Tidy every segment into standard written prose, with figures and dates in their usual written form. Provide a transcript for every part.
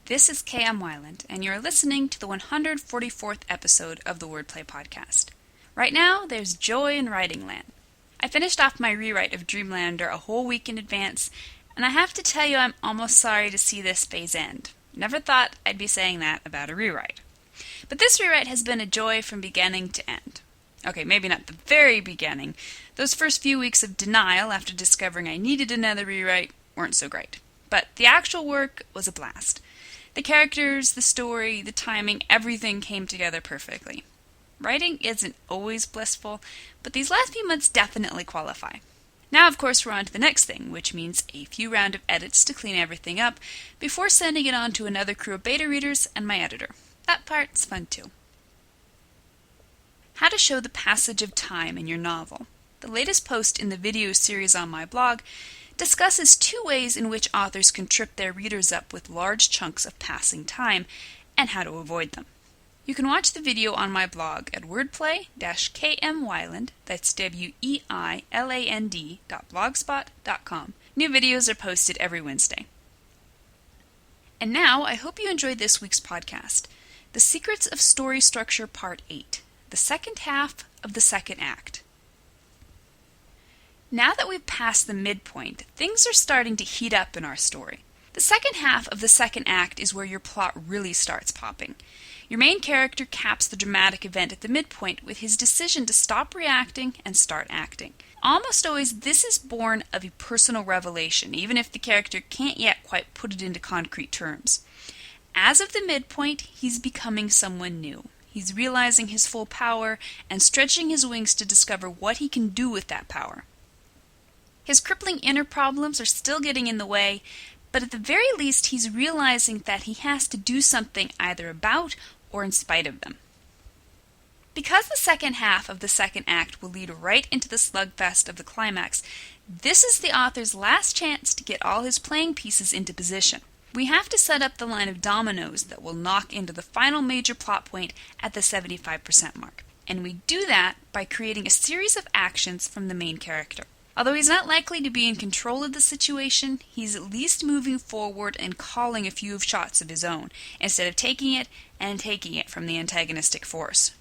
This is K.M. Weiland, and you're listening to the 144th episode of the Wordplay Podcast. Right now, there's joy in Writing Land. I finished off my rewrite of Dreamlander a whole week in advance, and I have to tell you I'm almost sorry to see this phase end. Never thought I'd be saying that about a rewrite. But this rewrite has been a joy from beginning to end. Okay, maybe not the very beginning. Those first few weeks of denial after discovering I needed another rewrite weren't so great. But the actual work was a blast. The characters, the story, the timing, everything came together perfectly. Writing isn't always blissful, but these last few months definitely qualify. Now, of course, we're on to the next thing, which means a few round of edits to clean everything up before sending it on to another crew of beta readers and my editor. That part's fun too. How to show the passage of time in your novel. The latest post in the video series on my blog discusses two ways in which authors can trip their readers up with large chunks of passing time and how to avoid them. You can watch the video on my blog at wordplay-kmweiland, that's weiland.blogspot.com. New videos are posted every Wednesday. And now, I hope you enjoyed this week's podcast, The Secrets of Story Structure Part 8, the second half of the second act. Now that we've passed the midpoint, things are starting to heat up in our story. The second half of the second act is where your plot really starts popping. Your main character caps the dramatic event at the midpoint with his decision to stop reacting and start acting. Almost always, this is born of a personal revelation, even if the character can't yet quite put it into concrete terms. As of the midpoint, he's becoming someone new. He's realizing his full power and stretching his wings to discover what he can do with that power. His crippling inner problems are still getting in the way, but at the very least he's realizing that he has to do something either about or in spite of them. Because the second half of the second act will lead right into the slugfest of the climax, this is the author's last chance to get all his playing pieces into position. We have to set up the line of dominoes that will knock into the final major plot point at the 75% mark. And we do that by creating a series of actions from the main character. Although he's not likely to be in control of the situation, he's at least moving forward and calling a few shots of his own, instead of taking it from the antagonistic force.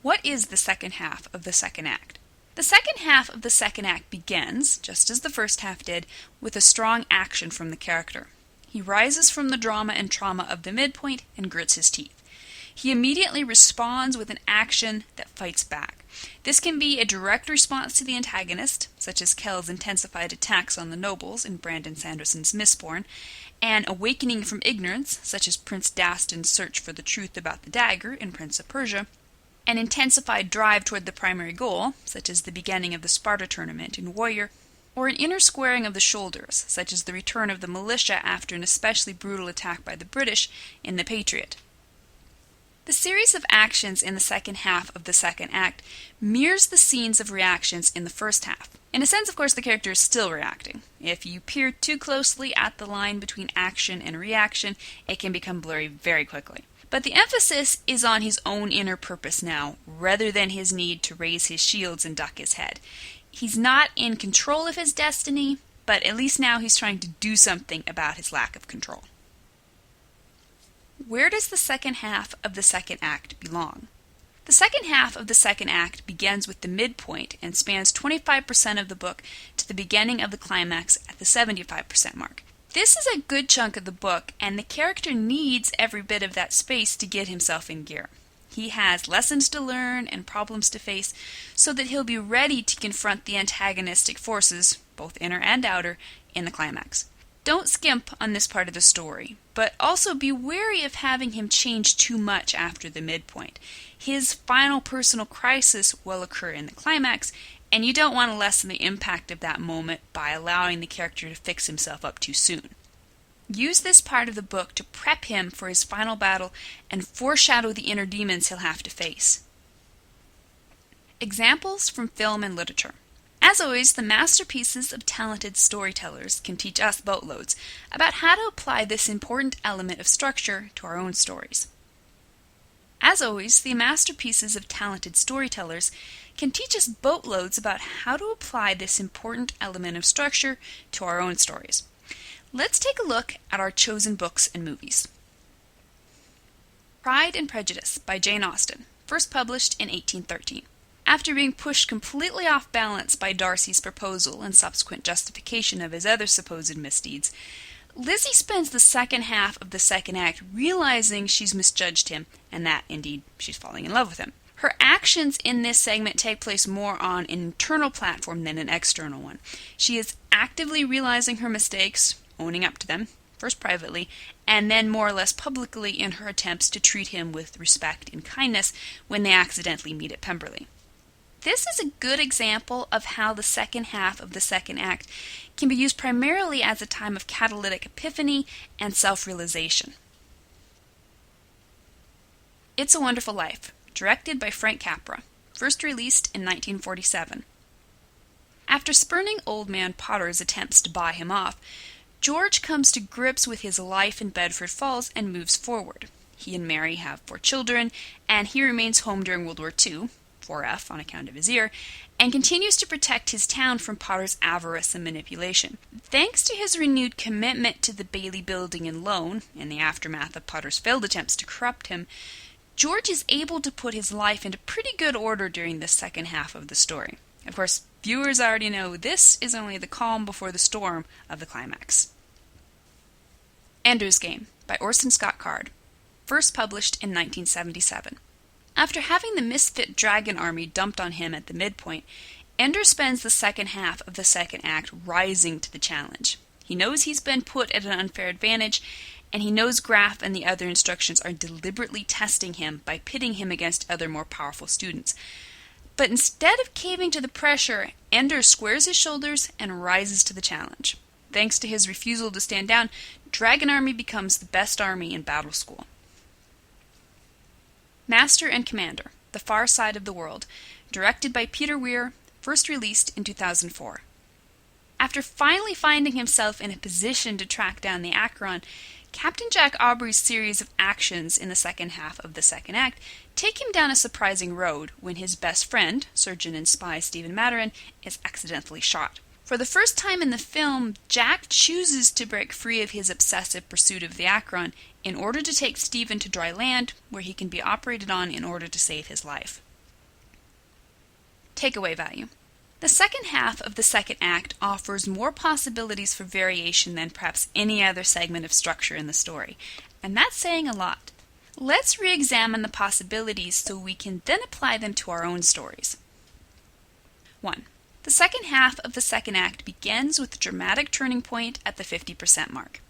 What is the second half of the second act? The second half of the second act begins, just as the first half did, with a strong action from the character. He rises from the drama and trauma of the midpoint and grits his teeth. He immediately responds with an action that fights back. This can be a direct response to the antagonist, such as Kell's intensified attacks on the nobles in Brandon Sanderson's Mistborn, an awakening from ignorance, such as Prince Dastin's search for the truth about the dagger in Prince of Persia, an intensified drive toward the primary goal, such as the beginning of the Sparta tournament in Warrior, or an inner squaring of the shoulders, such as the return of the militia after an especially brutal attack by the British in The Patriot. The series of actions in the second half of the second act mirrors the scenes of reactions in the first half. In a sense, of course, the character is still reacting. If you peer too closely at the line between action and reaction, it can become blurry very quickly. But the emphasis is on his own inner purpose now, rather than his need to raise his shields and duck his head. He's not in control of his destiny, but at least now he's trying to do something about his lack of control. Where does the second half of the second act belong? The second half of the second act begins with the midpoint and spans 25% of the book to the beginning of the climax at the 75% mark. This is a good chunk of the book, and the character needs every bit of that space to get himself in gear. He has lessons to learn and problems to face so that he'll be ready to confront the antagonistic forces, both inner and outer, in the climax. Don't skimp on this part of the story, but also be wary of having him change too much after the midpoint. His final personal crisis will occur in the climax, and you don't want to lessen the impact of that moment by allowing the character to fix himself up too soon. Use this part of the book to prep him for his final battle and foreshadow the inner demons he'll have to face. Examples from film and literature. As always, the masterpieces of talented storytellers can teach us boatloads about how to apply this important element of structure to our own stories. As always, the masterpieces of talented storytellers can teach us boatloads about how to apply this important element of structure to our own stories. Let's take a look at our chosen books and movies. Pride and Prejudice by Jane Austen, first published in 1813. After being pushed completely off balance by Darcy's proposal and subsequent justification of his other supposed misdeeds, Lizzie spends the second half of the second act realizing she's misjudged him and that, indeed, she's falling in love with him. Her actions in this segment take place more on an internal platform than an external one. She is actively realizing her mistakes, owning up to them, first privately, and then more or less publicly in her attempts to treat him with respect and kindness when they accidentally meet at Pemberley. This is a good example of how the second half of the second act can be used primarily as a time of catalytic epiphany and self-realization. It's a Wonderful Life, directed by Frank Capra, first released in 1947. After spurning Old Man Potter's attempts to buy him off, George comes to grips with his life in Bedford Falls and moves forward. He and Mary have 4 children, and he remains home during World War II, 4F on account of his ear, and continues to protect his town from Potter's avarice and manipulation. Thanks to his renewed commitment to the Bailey Building and loan, in the aftermath of Potter's failed attempts to corrupt him, George is able to put his life into pretty good order during the second half of the story. Of course, viewers already know this is only the calm before the storm of the climax. Ender's Game by Orson Scott Card, first published in 1977. After having the misfit dragon army dumped on him at the midpoint, Ender spends the second half of the second act rising to the challenge. He knows he's been put at an unfair advantage, and he knows Graff and the other instructions are deliberately testing him by pitting him against other more powerful students. But instead of caving to the pressure, Ender squares his shoulders and rises to the challenge. Thanks to his refusal to stand down, Dragon Army becomes the best army in Battle School. Master and Commander, The Far Side of the World, directed by Peter Weir, first released in 2004. After finally finding himself in a position to track down the Acheron, Captain Jack Aubrey's series of actions in the second half of the second act take him down a surprising road when his best friend, surgeon and spy Stephen Maturin, is accidentally shot. For the first time in the film, Jack chooses to break free of his obsessive pursuit of the Acheron in order to take Stephen to dry land, where he can be operated on in order to save his life. Takeaway value. The second half of the second act offers more possibilities for variation than perhaps any other segment of structure in the story, and that's saying a lot. Let's re-examine the possibilities so we can then apply them to our own stories. 1. The second half of the second act begins with a dramatic turning point at the 50% mark.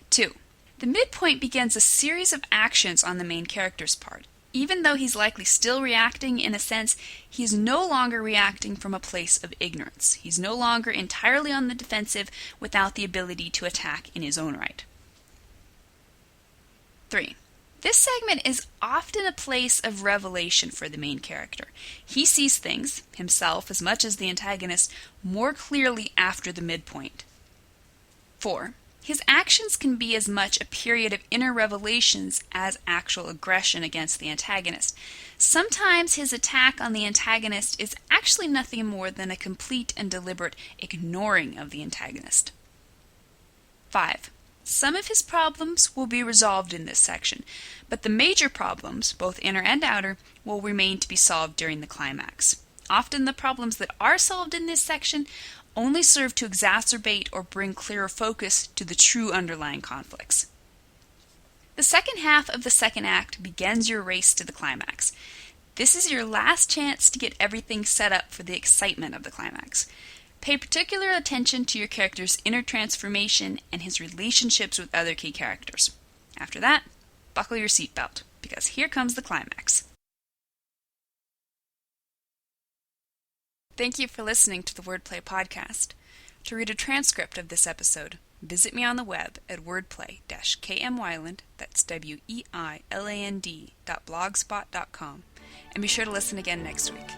2. The midpoint begins a series of actions on the main character's part. Even though he's likely still reacting in a sense, he's no longer reacting from a place of ignorance. He's no longer entirely on the defensive without the ability to attack in his own right. 3. This segment is often a place of revelation for the main character. He sees things, himself as much as the antagonist, more clearly after the midpoint. 4. His actions can be as much a period of inner revelations as actual aggression against the antagonist. Sometimes his attack on the antagonist is actually nothing more than a complete and deliberate ignoring of the antagonist. 5. Some of his problems will be resolved in this section, but the major problems, both inner and outer, will remain to be solved during the climax. Often the problems that are solved in this section only serve to exacerbate or bring clearer focus to the true underlying conflicts. The second half of the second act begins your race to the climax. This is your last chance to get everything set up for the excitement of the climax. Pay particular attention to your character's inner transformation and his relationships with other key characters. After that, buckle your seatbelt, because here comes the climax. Thank you for listening to the Wordplay podcast. To read a transcript of this episode, visit me on the web at wordplay-kmwyland, that's weiland.blogspot.com, and be sure to listen again next week.